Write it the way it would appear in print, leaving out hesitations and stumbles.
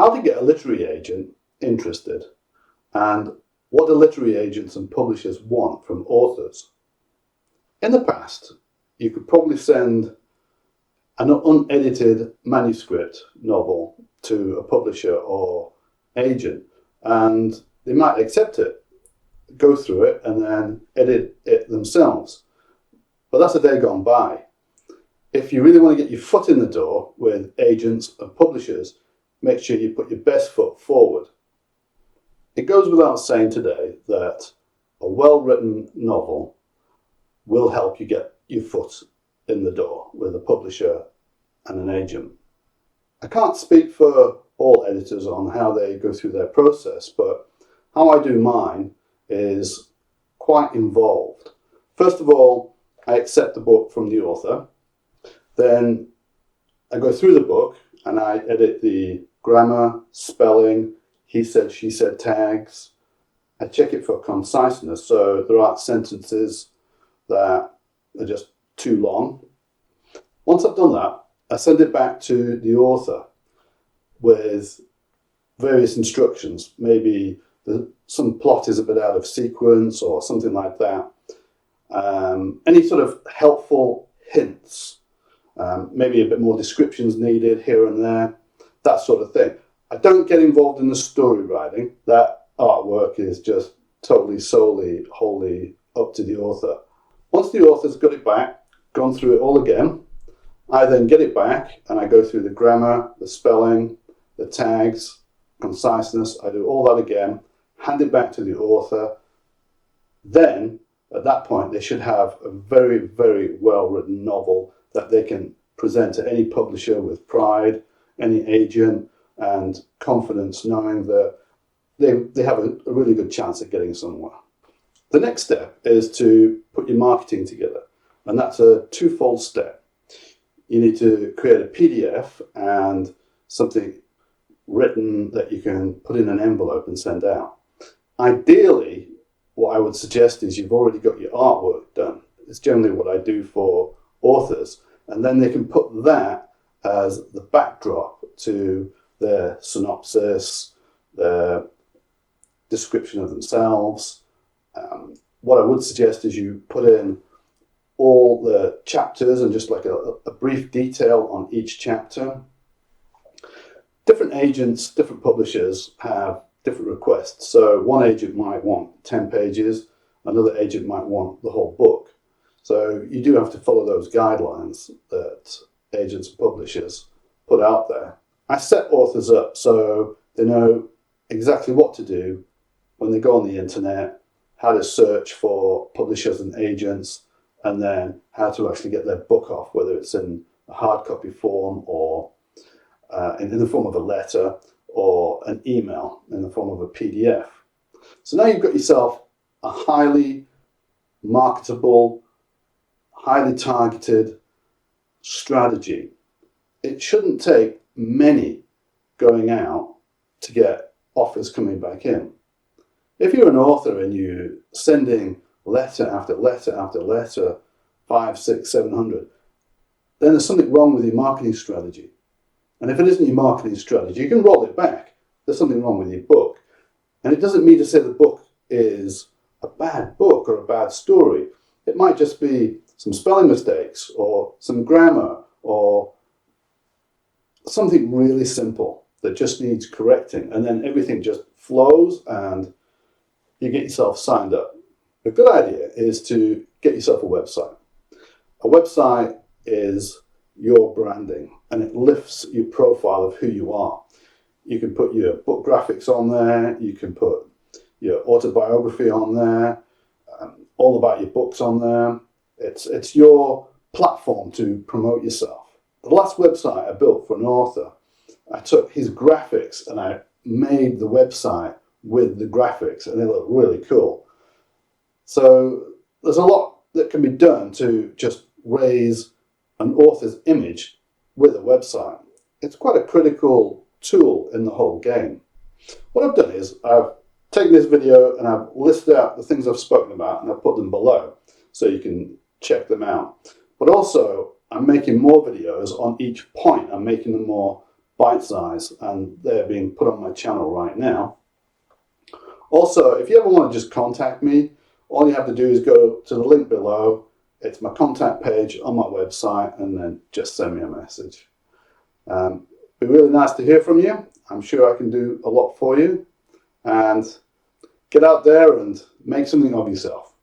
how to get a literary agent interested, and what do literary agents and publishers want from authors. In the past, you could probably send an unedited manuscript novel to a publisher or agent, and they might accept it, go through it, and then edit it themselves. But that's a day gone by. If you really want to get your foot in the door with agents and publishers, make sure you put your best foot forward. It goes without saying today that a well-written novel will help you get your foot in the door with a publisher and an agent. I can't speak for all editors on how they go through their process, but how I do mine is quite involved. First of all, I accept the book from the author. Then I go through the book and I edit the grammar, spelling, he said, she said tags. I check it for conciseness, so there aren't sentences that are just too long. Once I've done that, I send it back to the author with various instructions. Maybe some plot is a bit out of sequence or something like that. Any sort of helpful hints. Maybe a bit more descriptions needed here and there, that sort of thing. I don't get involved in the story writing. That artwork is just totally, solely, wholly up to the author. Once the author's got it back, gone through it all again, I then get it back and I go through the grammar, the spelling, the tags, conciseness. I do all that again, hand it back to the author. Then, at that point, they should have a very, very well-written novel that they can present to any publisher with pride, any agent, and confidence, knowing that they have a really good chance of getting somewhere. The next step is to put your marketing together, and that's a twofold step. You need to create a PDF and something written that you can put in an envelope and send out. Ideally, what I would suggest is you've already got your artwork done. It's generally what I do for authors, and then they can put that as the backdrop to their synopsis, their description of themselves. What I would suggest is you put in all the chapters and just like a brief detail on each chapter. Different agents, different publishers have different requests. So one agent might want 10 pages, another agent might want the whole book. So you do have to follow those guidelines that agents and publishers put out there. I set authors up so they know exactly what to do when they go on the internet, how to search for publishers and agents, and then how to actually get their book off, whether it's in a hard copy form or in the form of a letter or an email in the form of a PDF. So now you've got yourself a highly marketable, highly targeted strategy. It shouldn't take many going out to get offers coming back in. If you're an author and you're sending letter after letter after letter, 500, 600, 700, then there's something wrong with your marketing strategy. And if it isn't your marketing strategy, you can roll it back. There's something wrong with your book. And it doesn't mean to say the book is a bad book or a bad story. It might just be some spelling mistakes or some grammar or something really simple that just needs correcting. And then everything just flows and you get yourself signed up. A good idea is to get yourself a website. A website is your branding and it lifts your profile of who you are. You can put your book graphics on there, you can put your autobiography on there, all about your books on there. It's your platform to promote yourself. The last website I built for an author, I took his graphics and I made the website with the graphics and they look really cool. So there's a lot that can be done to just raise an author's image with a website. It's quite a critical tool in the whole game. What I've done is I've taken this video and I've listed out the things I've spoken about and I've put them below so you can check them out. But also I'm making more videos on each point. I'm making them more bite size, and they're being put on my channel right now. Also, if you ever want to just contact me, all you have to do is go to the link below. It's my contact page on my website, and then just send me a message. It'd be really nice to hear from you. I'm sure I can do a lot for you. And get out there and make something of yourself.